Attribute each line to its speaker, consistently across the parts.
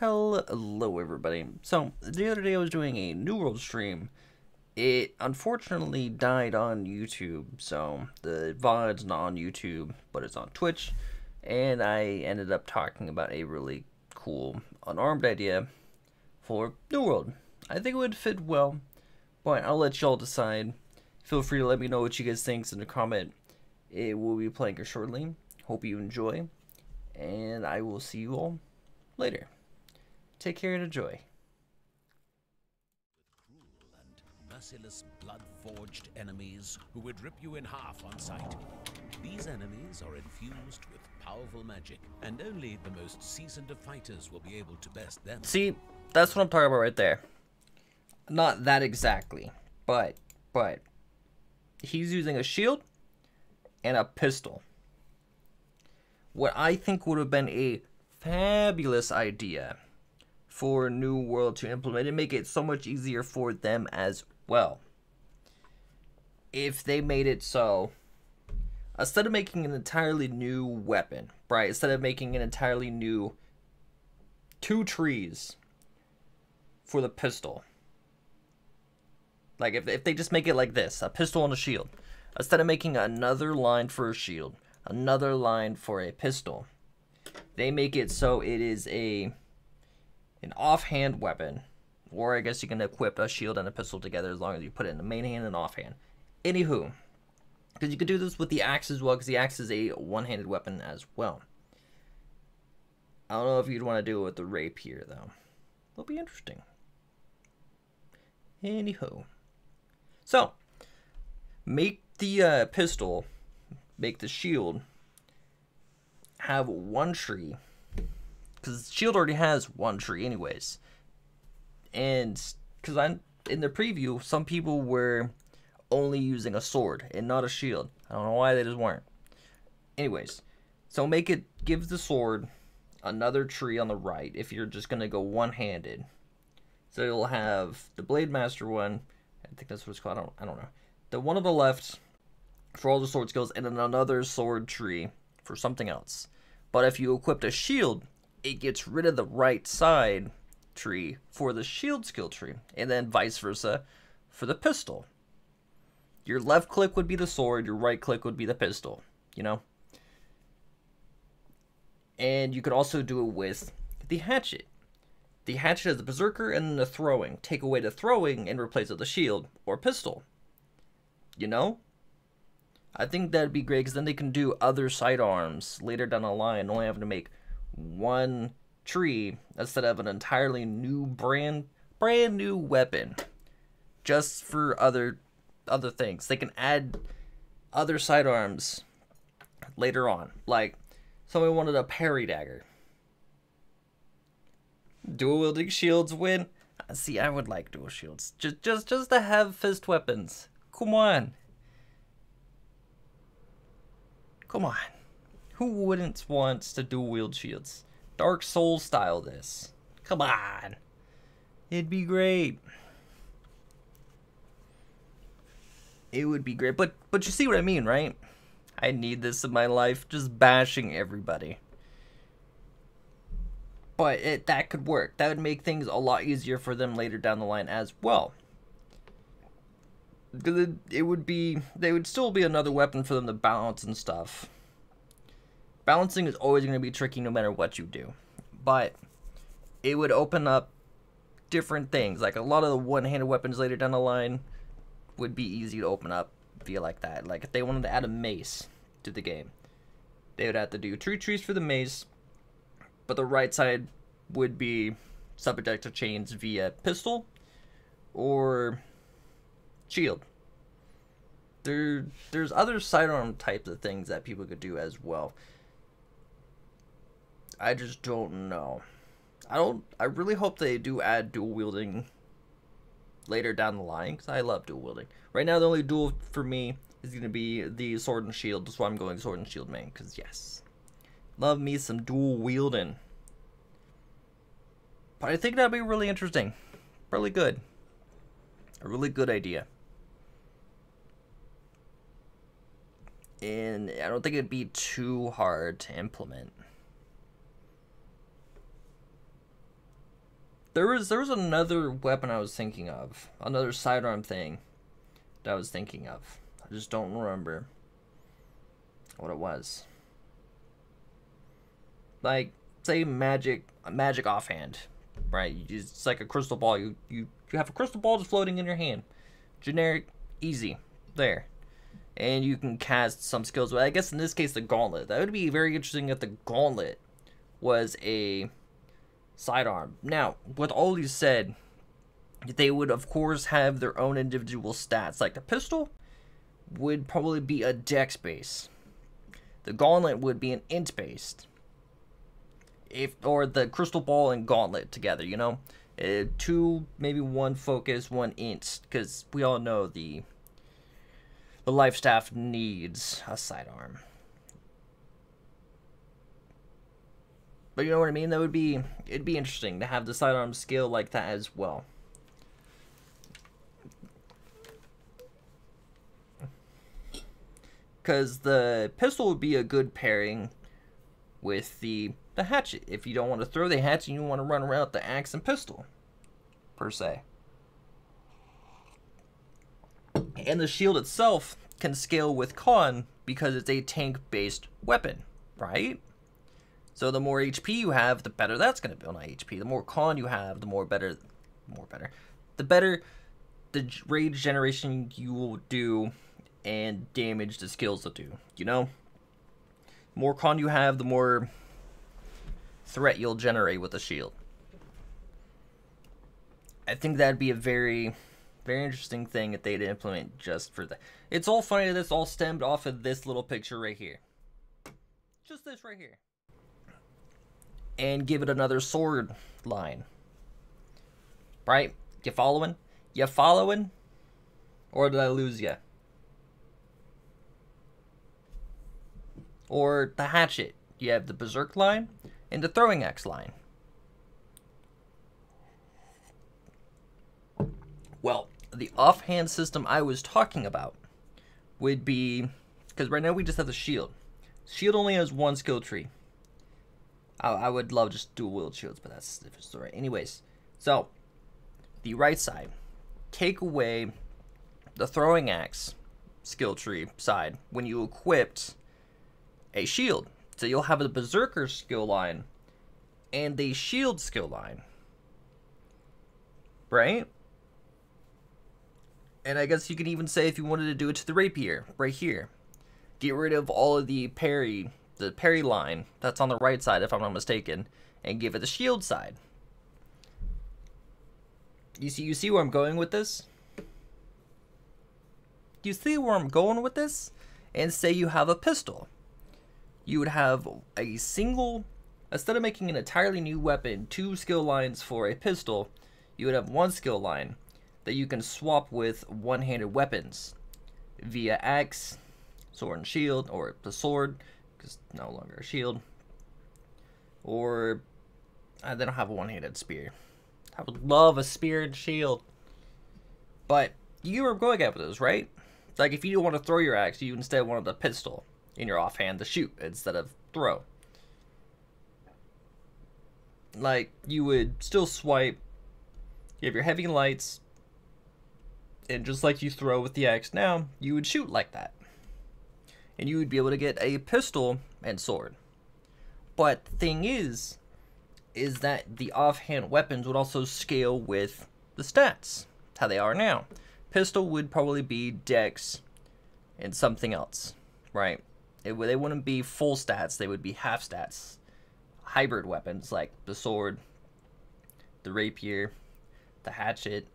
Speaker 1: Hello everybody. So, the other day I was doing a New World stream. It unfortunately died on YouTube, so the VOD's not on YouTube, but it's on Twitch, and I ended up talking about a really cool, unarmed idea for New World. I think it would fit well, but I'll let y'all decide. Feel free to let me know what you guys think in the comment. It will be playing it shortly. Hope you enjoy, and I will see you all later. Take care and enjoy.
Speaker 2: Cruel and merciless blood-forged enemies who would rip you in half on sight. These enemies are infused with powerful magic, and only the most seasoned of fighters will be able to best them.
Speaker 1: See, that's what I'm talking about right there. Not that exactly, but he's using a shield and a pistol. What I think would have been a fabulous idea for New World to implement and make it so much easier for them as well. If they made it so, instead of making an entirely new weapon, right? Instead of making an entirely new 2 trees for the pistol. Like if they just make it like this, a pistol and a shield. Instead of making another line for a shield, another line for a pistol, they make it so it is an offhand weapon, or I guess you can equip a shield and a pistol together as long as you put it in the main hand and offhand. Anywho, because you could do this with the axe as well, because the axe is a one-handed weapon as well. I don't know if you'd want to do it with the rapier though. It'll be interesting. Anywho, so make the pistol, make the shield have 1 tree. Because shield already has 1 tree anyways. And because in the preview, some people were only using a sword and not a shield. I don't know why they just weren't. Anyways, so give the sword another tree on the right if you're just going to go one-handed. So you'll have the Blade Master one, I think that's what it's called, I don't know. The one on the left for all the sword skills, and then another sword tree for something else. But if you equipped a shield, it gets rid of the right side tree for the shield skill tree, and then vice versa for the pistol. Your left click would be the sword, your right click would be the pistol, you know? And you could also do it with the hatchet. The hatchet is the berserker, and then the throwing. Take away the throwing and replace it with the shield or pistol. You know? I think that'd be great, because then they can do other sidearms later down the line, only having to make 1 tree instead of an entirely new brand new weapon just for other things. They can add other sidearms later on, like somebody wanted a parry dagger. Dual wielding shields win. See, I would like dual shields just to have fist weapons. Come on, who wouldn't want to dual wield shields? Dark Souls style this. Come on. It'd be great. It would be great. But you see what I mean, right? I need this in my life. Just bashing everybody. But that could work. That would make things a lot easier for them later down the line as well. Because they would still be another weapon for them to balance and stuff. Balancing is always going to be tricky no matter what you do. But it would open up different things. Like a lot of the one-handed weapons later down the line would be easy to open up via like that. Like if they wanted to add a mace to the game, they would have to do 2 trees for the mace, but the right side would be subject to chains via pistol or shield. There's other sidearm types of things that people could do as well. I just don't know. I really hope they do add dual wielding later down the line, because I love dual wielding. Right now, the only dual for me is going to be the sword and shield. That's why I'm going sword and shield main, because yes, love me some dual wielding. But I think that'd be really interesting. Really good. A really good idea. And I don't think it'd be too hard to implement. There was another weapon I was thinking of, another sidearm thing that I was thinking of. I just don't remember what it was. Like, say magic offhand, right? It's like a crystal ball. You have a crystal ball just floating in your hand. Generic, easy, there. And you can cast some skills. But I guess in this case, the gauntlet. That would be very interesting if the gauntlet was a sidearm. Now, with all these said, they would of course have their own individual stats. Like the pistol would probably be a dex base. The gauntlet would be an int based. Or the crystal ball and gauntlet together, you know, two, maybe one focus, one int, because we all know the life staff needs a sidearm. But you know what I mean? It'd be interesting to have the sidearm skill like that as well. Because the pistol would be a good pairing with the hatchet. If you don't want to throw the hatchet, you want to run around with the axe and pistol, per se. And the shield itself can scale with con because it's a tank-based weapon, right? So the more HP you have, the better that's going to be on HP. The more con you have, the better the rage generation you will do and damage the skills will do, you know? The more con you have, the more threat you'll generate with the shield. I think that'd be a very, very interesting thing if they'd implement just for that. It's all funny that this all stemmed off of this little picture right here. Just this right here. And give it another sword line. Right? You following? You following? Or did I lose you? Or the hatchet. You have the berserk line and the throwing axe line. Well, the offhand system I was talking about would be, because right now we just have the shield. Shield only has one skill tree. I would love just dual wield shields, but that's a different story. Anyways, so the right side, take away the throwing axe skill tree side when you equipped a shield. So you'll have a berserker skill line and a shield skill line, right? And I guess you could even say if you wanted to do it to the rapier, right here. Get rid of all of the parry line that's on the right side, if I'm not mistaken, and give it the shield side. You see where I'm going with this? Do you see where I'm going with this? And say you have a pistol. You would have a single, instead of making an entirely new weapon, 2 skill lines for a pistol, you would have 1 skill line that you can swap with one-handed weapons via axe, sword and shield, or the sword, because no longer a shield, or they don't have a one-handed spear. I would love a spear and shield, but you were going at with those, right? Like if you don't want to throw your axe, you instead wanted a pistol in your offhand to shoot instead of throw. Like you would still swipe. You have your heavy lights, and just like you throw with the axe now, you would shoot like that. And you would be able to get a pistol and sword. But the thing is that the offhand weapons would also scale with the stats, how they are now. Pistol would probably be dex and something else, right? They wouldn't be full stats, they would be half stats. Hybrid weapons like the sword, the rapier, the hatchet,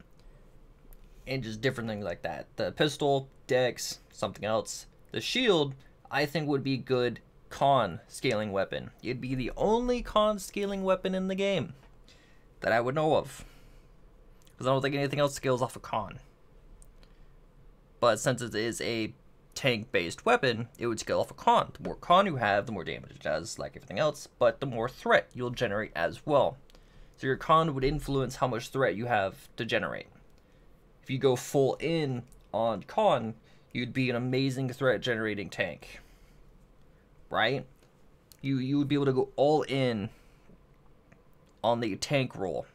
Speaker 1: and just different things like that. The pistol, dex, something else. The shield, I think, would be good con scaling weapon. It'd be the only con scaling weapon in the game that I would know of, because I don't think anything else scales off of con. But since it is a tank-based weapon, it would scale off of con. The more con you have, the more damage it does, like everything else, but the more threat you'll generate as well. So your con would influence how much threat you have to generate. If you go full in on con, you'd be an amazing threat generating tank, right? You would be able to go all in on the tank roll